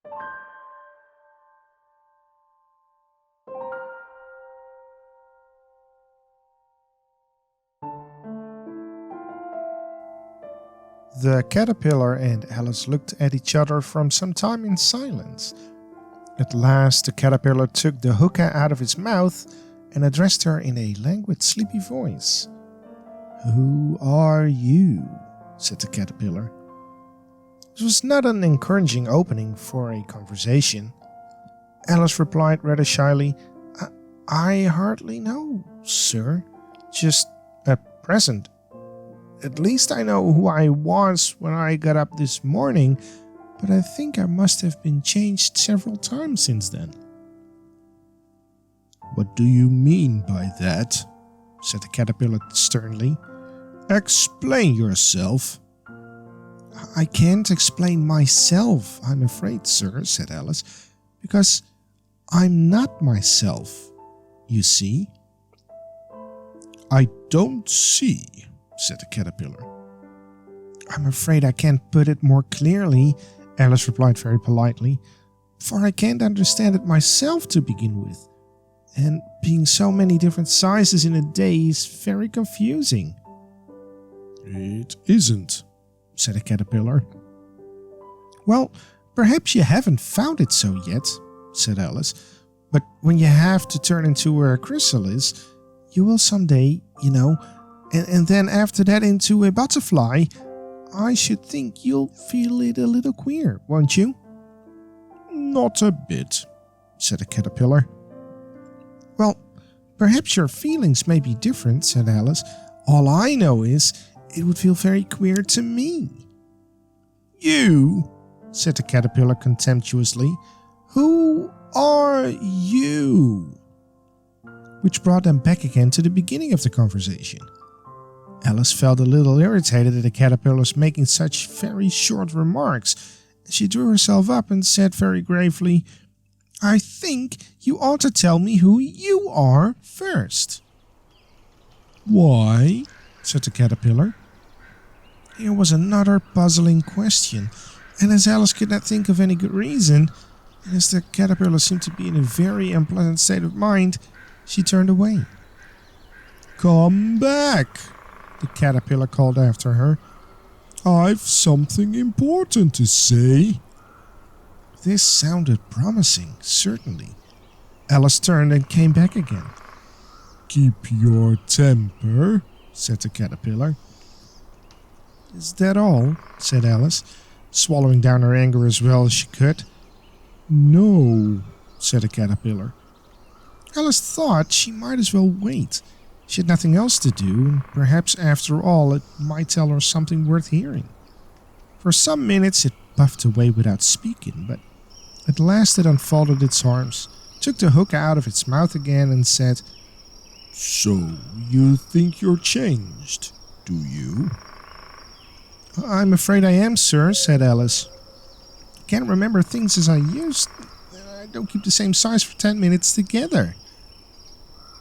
The caterpillar and Alice looked at each other for some time in silence. At last the caterpillar took the hookah out of its mouth and addressed her in a languid, sleepy voice. "Who are you?" said the caterpillar. This was not an encouraging opening for a conversation. Alice replied rather shyly, I hardly know, sir. Just at present. At least I know who I was when I got up this morning, but I think I must have been changed several times since then." "What do you mean by that?" said the caterpillar sternly. "Explain yourself." "I can't explain myself, I'm afraid, sir," said Alice, "because I'm not myself, you see." "I don't see," said the caterpillar. "I'm afraid I can't put it more clearly," Alice replied very politely, "for I can't understand it myself to begin with, and being so many different sizes in a day is very confusing." "It isn't," said the caterpillar. "Well, perhaps you haven't found it so yet," said Alice, "but when you have to turn into a chrysalis, you will someday, you know, and then after that into a butterfly. I should think you'll feel it a little queer, won't you?" "Not a bit," said the caterpillar. "Well, perhaps your feelings may be different," said Alice. "All I know is it would feel very queer to me." "You?" said the caterpillar contemptuously. "Who are you?" Which brought them back again to the beginning of the conversation. Alice felt a little irritated at the caterpillars making such very short remarks. She drew herself up and said very gravely, "I think you ought to tell me who you are first." "Why?" said the caterpillar. Here was another puzzling question, and as Alice could not think of any good reason, and as the caterpillar seemed to be in a very unpleasant state of mind, she turned away. "Come back," the caterpillar called after her. "I've something important to say." This sounded promising, certainly. Alice turned and came back again. "Keep your temper," said the caterpillar. "Is that all?" said Alice, swallowing down her anger as well as she could. "No," said the caterpillar. Alice thought she might as well wait. She had nothing else to do, and perhaps after all it might tell her something worth hearing. For some minutes it puffed away without speaking, but at last it unfolded its arms, took the hook out of its mouth again and said, "So you think you're changed, do you?" "I'm afraid I am, sir," said Alice. "I can't remember things as I used. I don't keep the same size for 10 minutes together."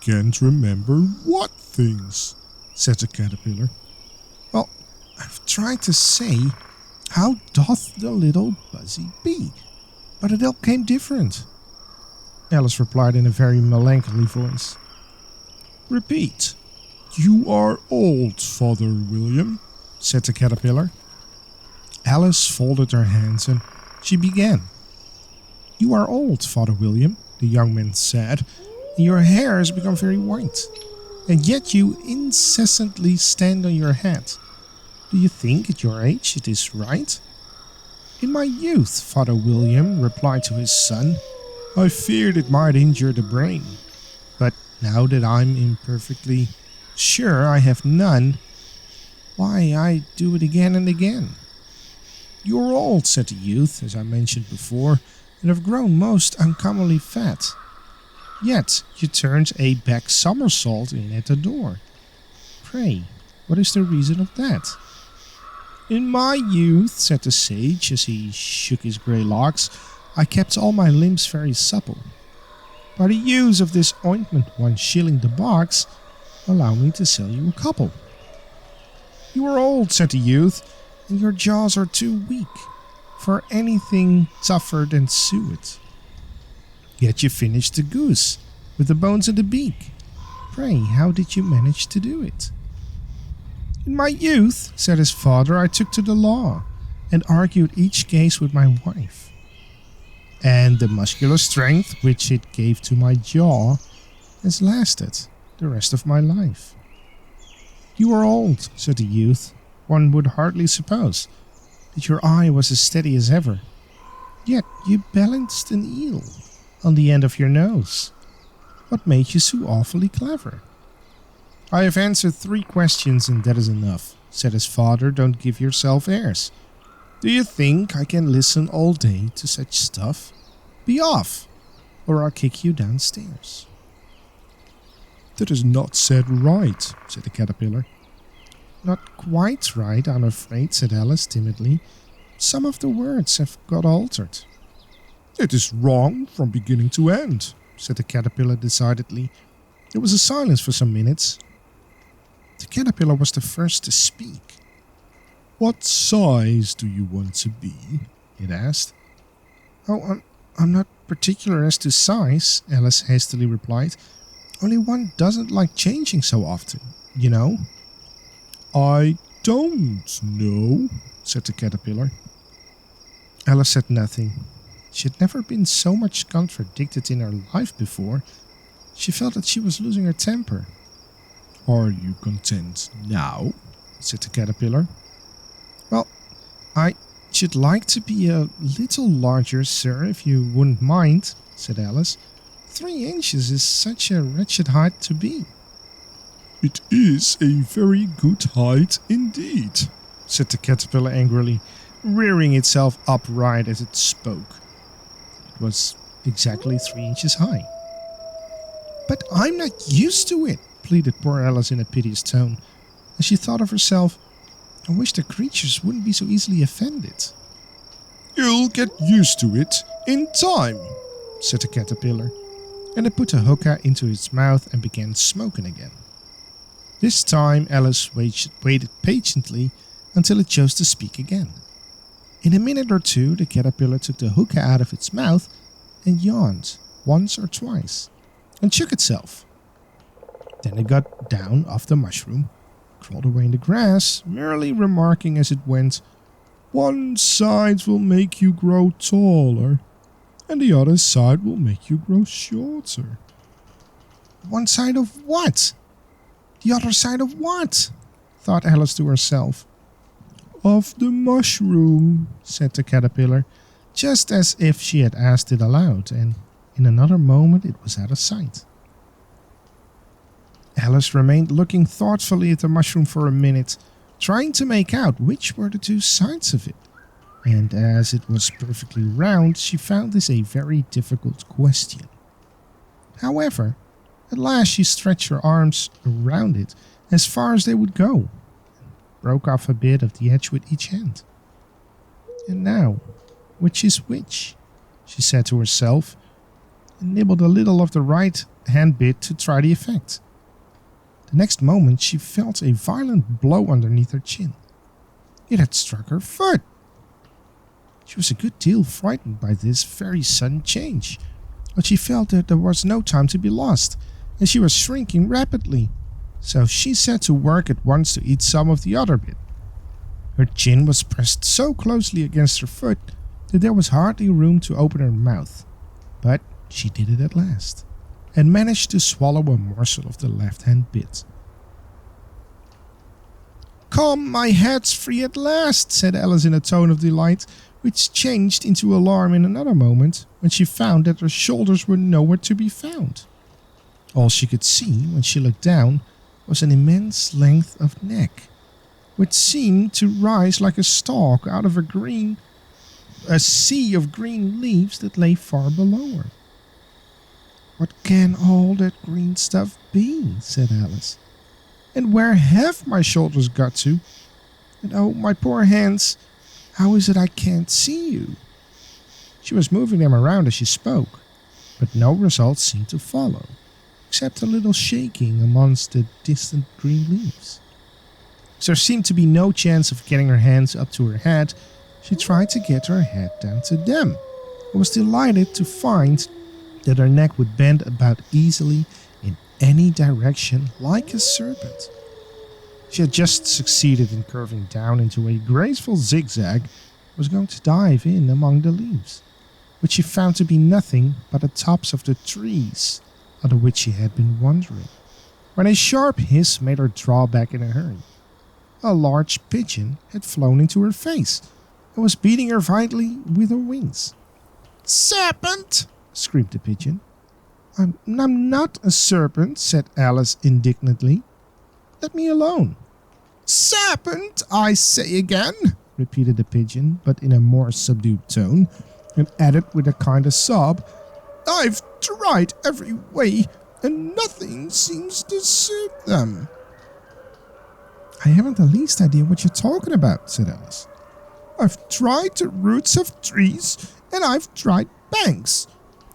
"Can't remember what things?" said the caterpillar. "Well, I've tried to say, how doth the little buzzy bee, but it all came different." Alice replied in a very melancholy voice. "Repeat." "You are old, Father William," said the caterpillar. Alice folded her hands and she began. "You are old, Father William," the young man said, "and your hair has become very white, and yet you incessantly stand on your head. Do you think at your age it is right?" "In my youth," Father William replied to his son, "I feared it might injure the brain, but now that I'm imperfectly sure I have none, why, I do it again and again." "You're old," said the youth, as I mentioned before, "and have grown most uncommonly fat. Yet you turned a back somersault in at the door. Pray, what is the reason of that?" "In my youth," said the sage, as he shook his grey locks, "I kept all my limbs very supple. By the use of this ointment, 1 shilling the box, allow me to sell you a couple." "You are old," said the youth, "and your jaws are too weak. for anything tougher than suet. Yet you finished the goose, with the bones and the beak. Pray, how did you manage to do it? In my youth, said his father, I took to the law, and argued each case with my wife. And the muscular strength which it gave to my jaw has lasted the rest of my life. You are old, said the youth. One would hardly suppose that your eye was as steady as ever. Yet you balanced an eel on the end of your nose. What made you so awfully clever? I have answered 3 questions and that is enough, said his father. Don't give yourself airs. Do you think I can listen all day to such stuff? Be off, or I'll kick you downstairs. That is not said right, said the caterpillar. Not quite right, I'm afraid, said Alice timidly. Some of the words have got altered. It is wrong from beginning to end, said the caterpillar decidedly. There was a silence for some minutes. The caterpillar was the first to speak. What size do you want to be? It asked. Oh, I'm not particular as to size, Alice hastily replied. Only one doesn't like changing so often, you know. I don't know, said the caterpillar. Alice said nothing. She had never been so much contradicted in her life before. She felt that she was losing her temper. Are you content now? Said the caterpillar. Well, I should like to be a little larger, sir, if you wouldn't mind, said Alice. 3 inches is such a wretched height to be. It is a very good height indeed, said the caterpillar angrily, rearing itself upright as it spoke. It was exactly 3 inches high. But I'm not used to it, pleaded poor Alice in a piteous tone, as she thought of herself. I wish the creatures wouldn't be so easily offended. You'll get used to it in time, said the caterpillar, and it put a hookah into its mouth and began smoking again. This time Alice waited patiently until it chose to speak again. In a minute or two the caterpillar took the hookah out of its mouth and yawned once or twice and shook itself. Then it got down off the mushroom, crawled away in the grass, merely remarking as it went, "One side will make you grow taller, and the other side will make you grow shorter." One side of what? The other side of what? Thought Alice to herself. Of the mushroom, said the caterpillar, just as if she had asked it aloud, and in another moment it was out of sight. Alice remained looking thoughtfully at the mushroom for a minute, trying to make out which were the 2 sides of it. And as it was perfectly round, she found this a very difficult question. However, at last she stretched her arms around it as far as they would go, and broke off a bit of the edge with each hand. And now, which is which? She said to herself, and nibbled a little of the right hand bit to try the effect. The next moment she felt a violent blow underneath her chin. It had struck her foot. She was a good deal frightened by this very sudden change, but she felt that there was no time to be lost, and she was shrinking rapidly, so she set to work at once to eat some of the other bit. Her chin was pressed so closely against her foot that there was hardly room to open her mouth, but she did it at last, and managed to swallow a morsel of the left-hand bit. "Come, my head's free at last," said Alice in a tone of delight, which changed into alarm in another moment when she found that her shoulders were nowhere to be found. All she could see when she looked down was an immense length of neck, which seemed to rise like a stalk out of a sea of green leaves that lay far below her. "What can all that green stuff be?" said Alice. "And where have my shoulders got to? And oh, my poor hands, how is it I can't see you?" She was moving them around as she spoke, but no result seemed to follow, except a little shaking amongst the distant green leaves. There seemed to be no chance of getting her hands up to her head, She tried to get her head down to them, and was delighted to find that her neck would bend about easily in any direction like a serpent. She had just succeeded in curving down into a graceful zigzag, was going to dive in among the leaves, which she found to be nothing but the tops of the trees under which she had been wandering, when a sharp hiss made her draw back in a hurry. A large pigeon had flown into her face and was beating her violently with her wings. "Serpent!" screamed the pigeon. I'm not a serpent," said Alice indignantly. "Let me alone." "Serpent, I say again," repeated the pigeon, but in a more subdued tone, and added with a kind of sob, "I've tried every way, and nothing seems to suit them." "I haven't the least idea what you're talking about," said Alice. "I've tried the roots of trees, and I've tried banks,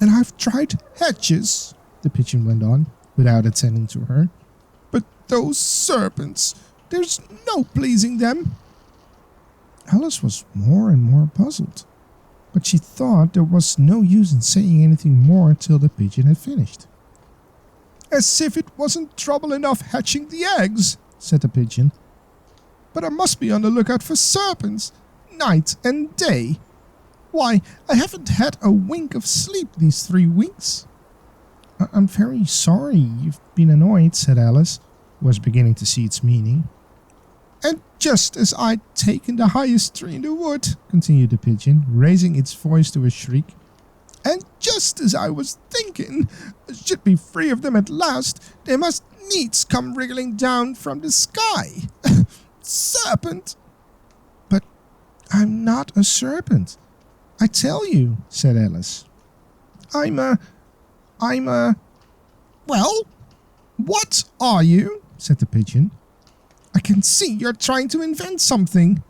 and I've tried hedges," the pigeon went on, without attending to her. "But those serpents, there's no pleasing them." Alice was more and more puzzled, but she thought there was no use in saying anything more until the pigeon had finished. "As if it wasn't trouble enough hatching the eggs," said the pigeon. "But I must be on the lookout for serpents, night and day. Why, I haven't had a wink of sleep these 3 weeks. "I'm very sorry you've been annoyed," said Alice, who was beginning to see its meaning. "And just as I'd taken the highest tree in the wood," continued the pigeon, raising its voice to a shriek, "and just as I was thinking I should be free of them at last, they must needs come wriggling down from the sky. Serpent!" "But I'm not a serpent, I tell you," said Alice. I'm a... "Well, what are you?" said the pigeon. "I can see you're trying to invent something."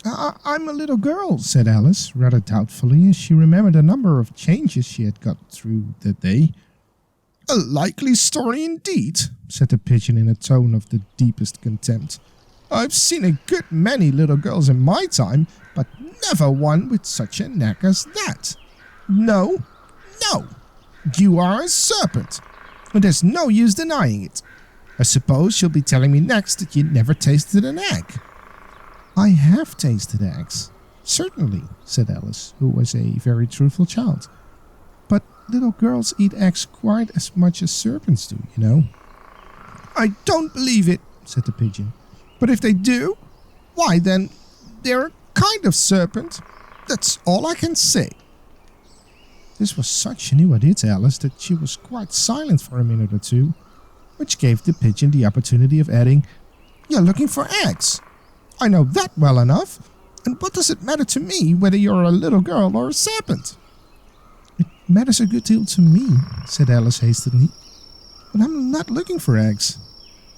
I'm a little girl," said Alice, rather doubtfully, as she remembered a number of changes she had got through that day. "A likely story indeed," said the pigeon in a tone of the deepest contempt. "I've seen a good many little girls in my time, but never one with such a neck as that. No, you are a serpent, and there's no use denying it. I suppose you'll be telling me next that you never tasted an egg." "I have tasted eggs, certainly," said Alice, who was a very truthful child. "But little girls eat eggs quite as much as serpents do, you know." "I don't believe it," said the pigeon. "But if they do, why then, they're a kind of serpent. That's all I can say." This was such a new idea to Alice that she was quite silent for a minute or two, which gave the pigeon the opportunity of adding, "You're looking for eggs. I know that well enough, and what does it matter to me whether you're a little girl or a serpent?" "It matters a good deal to me," said Alice hastily, "but I'm not looking for eggs.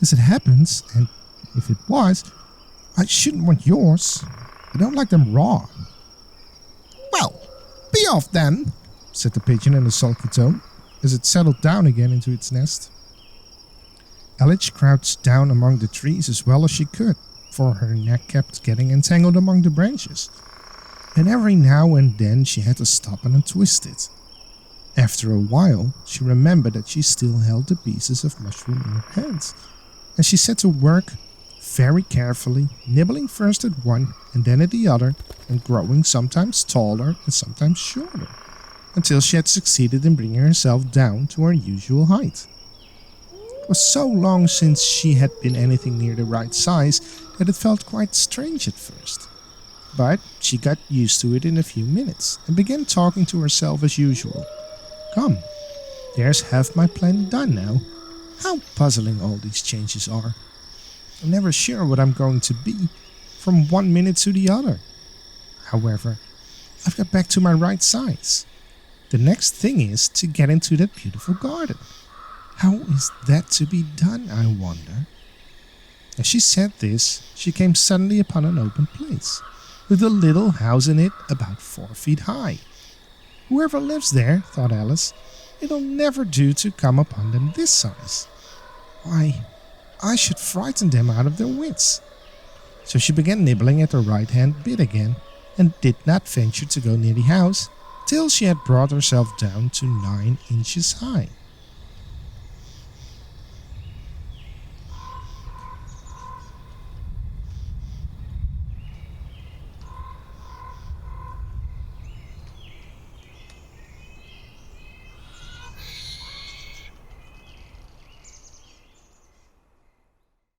As it happens, and if it was, I shouldn't want yours. I don't like them raw." "Well, be off then," said the pigeon in a sulky tone, as it settled down again into its nest. Alice crouched down among the trees as well as she could, for her neck kept getting entangled among the branches, and every now and then she had to stop and untwist it. After a while, she remembered that she still held the pieces of mushroom in her hands, and she set to work very carefully, nibbling first at one and then at the other, and growing sometimes taller and sometimes shorter, until she had succeeded in bringing herself down to her usual height. It was so long since she had been anything near the right size that it felt quite strange at first. But she got used to it in a few minutes and began talking to herself as usual. "Come, there's half my plan done now. How puzzling all these changes are. I'm never sure what I'm going to be from one minute to the other. However, I've got back to my right size. The next thing is to get into that beautiful garden. How is that to be done, I wonder?" As she said this, she came suddenly upon an open place, with a little house in it about 4 feet high. "Whoever lives there," thought Alice, "it'll never do to come upon them this size. Why, I should frighten them out of their wits." So she began nibbling at the right-hand bit again, and did not venture to go near the house till she had brought herself down to 9 inches high.